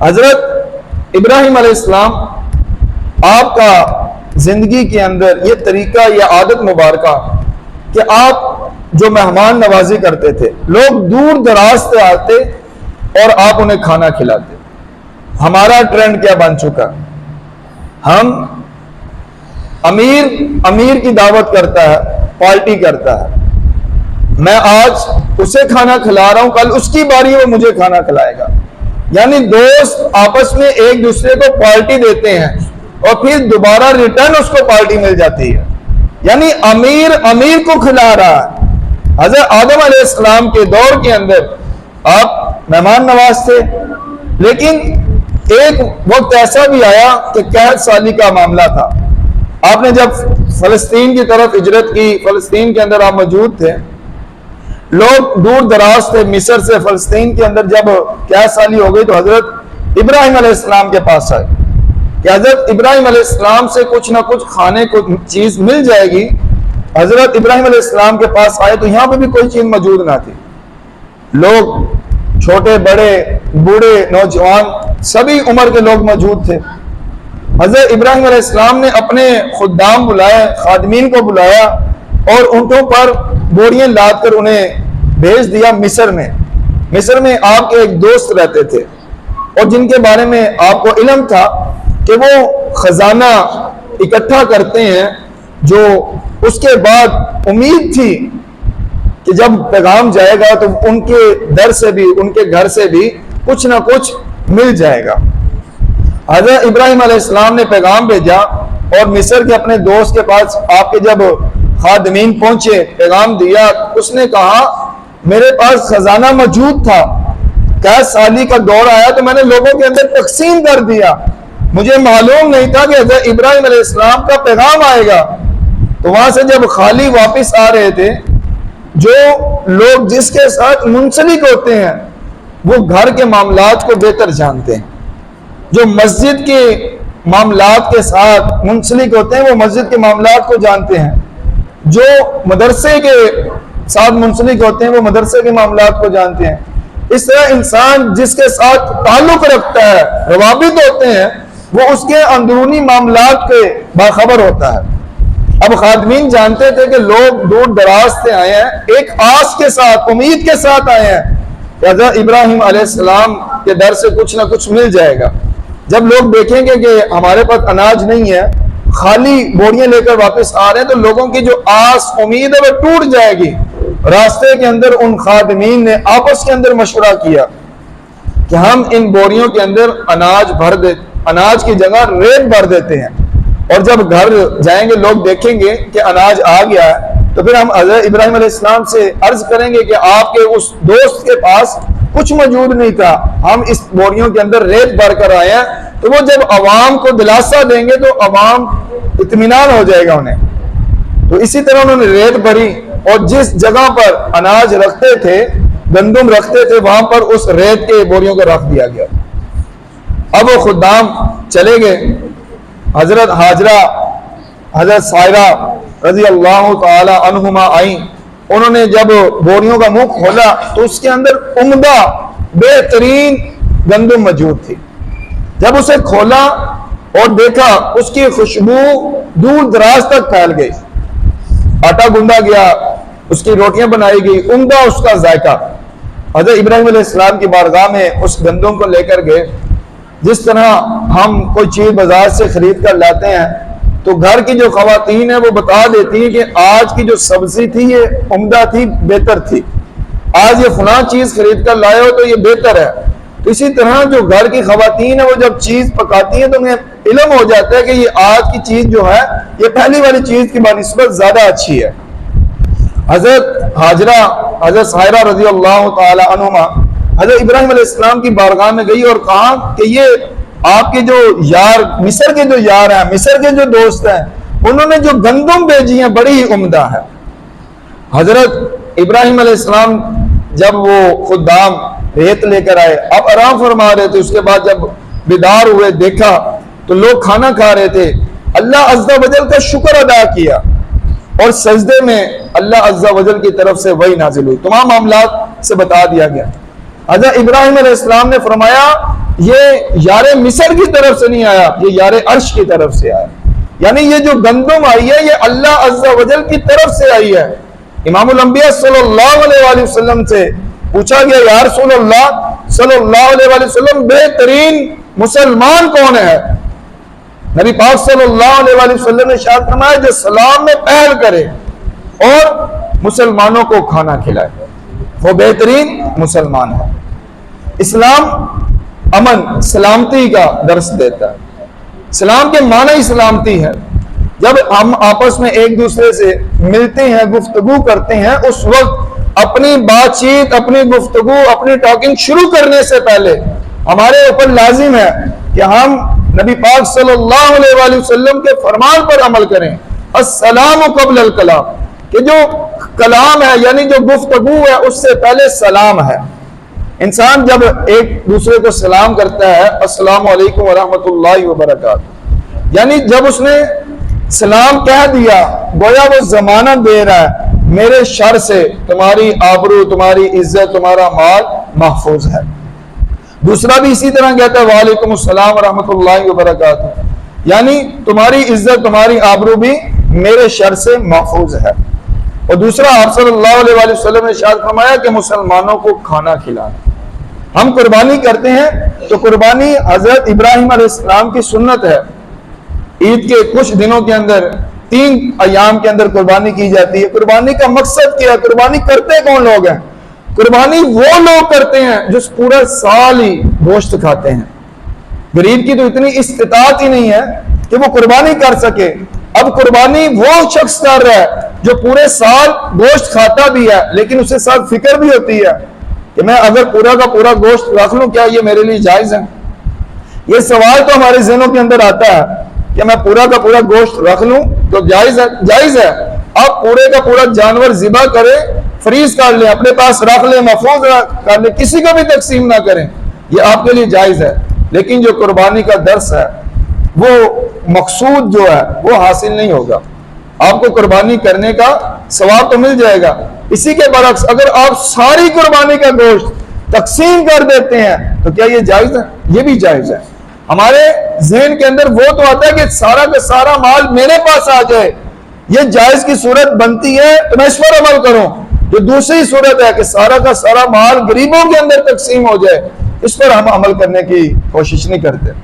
हजरत इब्राहिम अलैहिस्सलाम आपका जिंदगी के अंदर ये तरीका, ये आदत मुबारका कि आप जो मेहमान नवाजी करते थे, लोग दूर दराज से आते और आप उन्हें खाना खिलाते। हमारा ट्रेंड क्या बन चुका, हम अमीर की दावत करता है, पार्टी करता है, मैं आज उसे खाना खिला रहा हूं, कल उसकी बारी है वो मुझे खाना खिलाएगा। यानी दोस्त आपस में एक दूसरे को पार्टी देते हैं और फिर दोबारा रिटर्न उसको पार्टी मिल जाती है। यानी अमीर को खिला रहा है। हज़रत आदम अलैहिस्सलाम के दौर के अंदर आप मेहमान नवाज थे, लेकिन एक वक्त ऐसा भी आया कि कहत साली का मामला था। आपने जब फलस्तीन की तरफ हिजरत की, फलस्तीन के अंदर आप मौजूद थे, लोग दूर दराज थे, मिस्र से फलस्तीन के अंदर जब कहत साली हो गई तो हजरत इब्राहिम अलैहिस्सलाम के पास आए कि हजरत इब्राहिम अलैहिस्सलाम से कुछ ना कुछ खाने को चीज मिल जाएगी। हजरत इब्राहिम अलैहिस्सलाम के पास आए तो यहां पर भी कोई चीज मौजूद ना थी। लोग छोटे बड़े बूढ़े नौजवान सभी उम्र के लोग मौजूद थे। हजरत इब्राहिम अलैहिस्सलाम ने अपने खुद्दाम बुलाए, खादमीन को बुलाया और ऊंटों पर बोरियां लाद कर उन्हें भेज दिया मिस्र में। मिस्र में आपके एक दोस्त रहते थे और जिनके बारे में आपको इल्म था कि वो खजाना इकट्ठा करते हैं, जो उसके बाद उम्मीद थी कि जब पैगाम जाएगा तो उनके दर से भी, उनके घर से भी कुछ ना कुछ मिल जाएगा। हज़रत इब्राहिम अलैहिस्सलाम ने पैगाम भेजा और मिस्र के अपने दोस्त के पास आपके जब खादमीन पहुंचे, पैगाम दिया, उसने कहा मेरे पास खजाना मौजूद था, कहत साली का दौर आया तो मैंने लोगों के अंदर तकसीम कर दिया, मुझे मालूम नहीं था कि हज़रत इब्राहिम अलैहिस्सलाम का पैगाम आएगा। तो वहां से जब खाली वापस आ रहे थे, जो लोग जिसके साथ मुंसलिक होते हैं वो घर के मामलात को बेहतर जानते हैं। जो मस्जिद के मामलात के साथ मुंसलिक होते हैं वो मस्जिद के मामलात को जानते हैं। जो मदरसे के साथ मुंसलिक होते हैं वो मदरसे के मामलात को जानते हैं। इस तरह इंसान जिसके साथ ताल्लुक रखता है, रवाबित होते हैं, वो उसके अंदरूनी मामलात के बाखबर होता है। अब खादमीन जानते थे कि लोग दूर दराज से आए हैं, एक आस के साथ, उम्मीद के साथ आए हैं कि हज़रत इब्राहिम अलैहिस्सलाम के दर से कुछ ना कुछ मिल जाएगा। जब लोग देखेंगे कि हमारे पास अनाज नहीं है, खाली बोरियां लेकर वापस आ रहे हैं, तो लोगों की जो आस उम्मीद है वो टूट जाएगी। रास्ते के अंदर उन खादमीन ने आपस के अंदर मशवरा किया कि हम इन बोरियों के अंदर अनाज की जगह रेत भर देते हैं, और जब घर जाएंगे लोग देखेंगे कि अनाज आ गया है, तो फिर हम हज़रत इब्राहिम अलैहिस्सलाम से अर्ज करेंगे कि आपके उस दोस्त के पास कुछ मौजूद नहीं था, हम इस बोरियों के अंदर रेत भर कर आए हैं। तो वो जब अवाम को दिलासा देंगे तो अवाम इत्मीनान हो जाएगा उन्हें। तो इसी तरह उन्होंने रेत भरी और जिस जगह पर अनाज रखते थे, गंदुम रखते थे, वहां पर उस रेत के बोरियों को रख दिया गया। अब वो खुद्दाम चले गए। हजरत हाजरा, हजरत सायरा रजी अल्लाह ताला अन्हुमा आई। उन्होंने जब बोरियों का मुंह खोला तो उसके अंदर उम्दा बेहतरीन गंदुम मौजूद थी। जब उसे खोला और देखा, उसकी खुशबू दूर दराज तक फैल गई। आटा गूंदा गया, उसकी रोटियां बनाई गई, उम्दा उसका जायका। हज़रत इब्राहिम अलैहिस्सलाम की बारगाह में उस गंदुम को लेकर गए। जिस तरह हम कोई चीज बाजार से खरीद कर लाते हैं तो घर की जो खवातीन है वो बता देती है कि आज की जो सब्जी थी ये उम्दा थी, बेहतर थी, आज ये फलां चीज खरीद कर लाए हो तो ये बेहतर है। तो इसी तरह जो घर की खवातीन है वो जब चीज पकाती है तो उन्हें इल्म हो जाता है कि ये आज की चीज जो है ये पहली वाली चीज की बनिस्बत ज्यादा अच्छी है। हजरत हाजरा, हजरत सायरा रजी अल्लाह ताला अन्हुमा हजरत इब्राहिम अलैहिस्सलाम की बारगाह में गई और कहा कि ये आपके जो यार, मिस्र के जो यार हैं, मिस्र के जो दोस्त हैं, उन्होंने जो गंदुम भेजी है बड़ी ही उम्दा है। हजरत इब्राहिम अलैहिस्सलाम जब वो खुद्दाम रेत लेकर आए, अब आराम फरमा रहे थे, उसके बाद जब बेदार हुए देखा तो लोग खाना खा रहे थे। अल्लाह अज़्ज़ा वजल का शुक्र अदा किया और सजदे में अल्लाह अज़्ज़ा वजल की तरफ से वही नाजिल हुई, तमाम मामलात से बता दिया गया। हज़रत इब्राहिम अलैहिस्सलाम ने फरमाया ये यारे मिस्र की तरफ से नहीं आया, ये यारे अर्श की तरफ से आया। यानी ये जो गंदम आई है ये अल्लाह अज़्ज़ा वजल की तरफ से आई है। इमामुल अंबिया सल्लल्लाहु अलैहि वसल्लम से पूछा गया, या रसूलल्लाह सल्लल्लाहु अलैहि वसल्लम बेहतरीन मुसलमान कौन है? नबी पाक सल्लल्लाहु अलैहि वसल्लम ने इरशाद फरमाया, जो सलाम में पहल करे और मुसलमानों को खाना खिलाए, वो बेहतरीन मुसलमान है। इस्लाम अमन सलामती का दर्स देता है। सलाम के माना ही सलामती है। जब हम आपस में एक दूसरे से मिलते हैं, गुफ्तगू करते हैं, उस वक्त अपनी बातचीत, अपनी गुफ्तगू, अपनी टॉकिंग शुरू करने से पहले हमारे ऊपर लाजिम है कि हम नबी पाक सल्लल्लाहु अलैहि वसल्लम के फरमान पर अमल करें, अस्सलामु क़ब्ल अल कलाम, कि जो कलाम है यानी जो गुफ्तगू है उससे पहले सलाम है। इंसान जब एक दूसरे को सलाम करता है, अस्सलामु अलैकुम व रहमतुल्लाहि व बरकातहू, यानी जब उसने सलाम कह दिया, गोया वो जमानत दे रहा है मेरे शर से तुम्हारी आबरू, तुम्हारी इज्जत, तुम्हारा माल महफूज है। दूसरा भी इसी तरह कहता है, वालेकुम अस्सलाम व रहमतुल्लाहि व बरकातहू, यानी तुम्हारी इज्जत, तुम्हारी आबरू भी मेरे शर से महफूज है। और दूसरा आप सल्लल्लाहु अलैहि वसल्लम ने इरशाद फरमाया कि मुसलमानों को खाना खिलाना। हम कुर्बानी करते हैं तो कुर्बानी हजरत इब्राहिम अलैहिस्सलाम की सुन्नत है। ईद के कुछ दिनों के अंदर 3 अयाम के अंदर कुर्बानी की जाती है। कुर्बानी का मकसद क्या है? कुर्बानी करते कौन लोग हैं? कुर्बानी वो लोग करते हैं जो पूरा साल ही गोश्त खाते हैं। गरीब की तो इतनी इस्तिताअत ही नहीं है कि वो कुर्बानी कर सके। अब कुर्बानी वो शख्स कर रहा है जो पूरे साल गोश्त खाता भी है, लेकिन उसके साथ फिक्र भी होती है कि मैं अगर पूरा का पूरा गोश्त रख लूं, क्या ये मेरे लिए जायज है? ये सवाल तो हमारे ज़हनों के अंदर आता है कि मैं पूरा का पूरा गोश्त रख लूं तो जायज है? जायज है। आप पूरे का पूरा जानवर ज़िबा करें, फ्रीज कर ले, अपने पास रख ले, महफूज कर ले, किसी को भी तकसीम ना करें, ये आपके लिए जायज है। लेकिन जो कुर्बानी का दर्स है वो मकसूद जो है वो हासिल नहीं होगा। आपको कुर्बानी करने का सवाब तो मिल जाएगा। इसी के बरक्स अगर आप सारी कुर्बानी का गोश्त तकसीम कर देते हैं तो क्या ये जायज है? ये भी जायज है। हमारे ज़हन के अंदर वो तो आता है कि सारा का सारा माल मेरे पास आ जाए, ये जायज की सूरत बनती है तो मैं इस पर अमल करूं। जो दूसरी सूरत है कि सारा का सारा माल गरीबों के अंदर तकसीम हो जाए, इस पर हम अमल करने की कोशिश नहीं करते।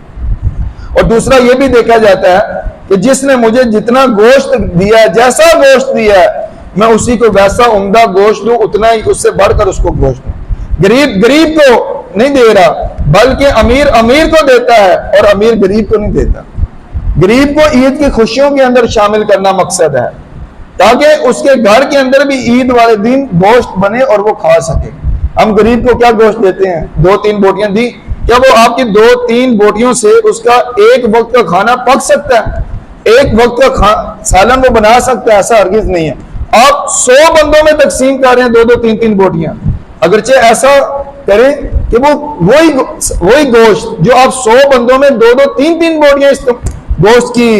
और दूसरा ये भी देखा जाता है कि जिसने मुझे जितना गोश्त दिया है, जैसा गोश्त दिया है, मैं उसी को वैसा उम्दा गोश्त दूं, उतना ही उससे बढ़कर उसको गोश्त दूं। गरीब गरीब को नहीं दे रहा, बल्कि अमीर अमीर को देता है और अमीर गरीब को नहीं देता। गरीब को ईद की खुशियों के अंदर शामिल करना मकसद है, ताकि उसके घर के अंदर भी ईद वाले दिन गोश्त बने और वो खा सके। हम गरीब को क्या गोश्त देते हैं? 2-3 बोटियां दी, क्या वो आपकी 2-3 बोटियों से उसका एक वक्त का खाना पक सकता है? एक वक्त का सालन वो बना सकता है? ऐसा हरगिज नहीं है। आप 100 बंदों में तकसीम कर रहे हैं 2-2, 3-3 बोटियां, अगरचे ऐसा करें कि वो वही गोश्त जो आप 100 बंदों में 2-2, 3-3 बोटियां इस गोश्त की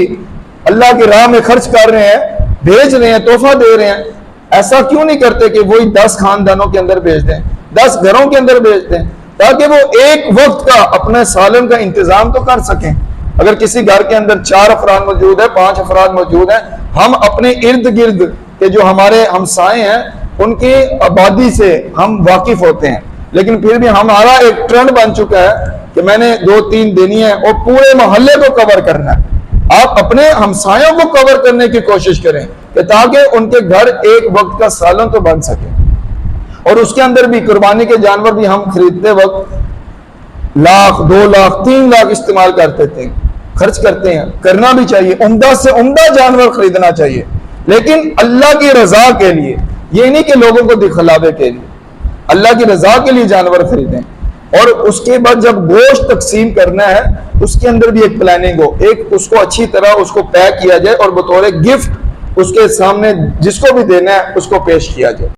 अल्लाह की राह में खर्च कर रहे हैं, भेज रहे हैं, तोहफा दे रहे हैं, ऐसा क्यों नहीं करते कि वही 10 खानदानों के अंदर भेज दें, 10 घरों के अंदर भेज दें, ताकि वो एक वक्त का अपने सालन का इंतजाम तो कर सकें। अगर किसी घर के अंदर 4 अफराद मौजूद है, 5 अफराद मौजूद हैं, हम अपने इर्द गिर्द के जो हमारे हमसाए हैं उनकी आबादी से हम वाकिफ होते हैं, लेकिन फिर भी हमारा एक ट्रेंड बन चुका है कि मैंने 2-3 देनी है और पूरे मोहल्ले को कवर करना है। आप अपने हमसायों को कवर करने की कोशिश करें कि ताकि उनके घर एक वक्त का सालन तो बन सके। और उसके अंदर भी कुर्बानी के जानवर भी हम खरीदते वक्त लाख, 2 लाख, 3 लाख इस्तेमाल करते थे, खर्च करते हैं। करना भी चाहिए, उम्दा से उम्दा जानवर खरीदना चाहिए, लेकिन अल्लाह की रजा के लिए, ये नहीं कि लोगों को दिखलावे के लिए। अल्लाह की रजा के लिए जानवर खरीदें। और उसके बाद जब गोश्त तकसीम करना है उसके अंदर भी एक प्लानिंग हो, एक उसको अच्छी तरह उसको पैक किया जाए और बतौर गिफ्ट उसके सामने जिसको भी देना है उसको पेश किया जाए।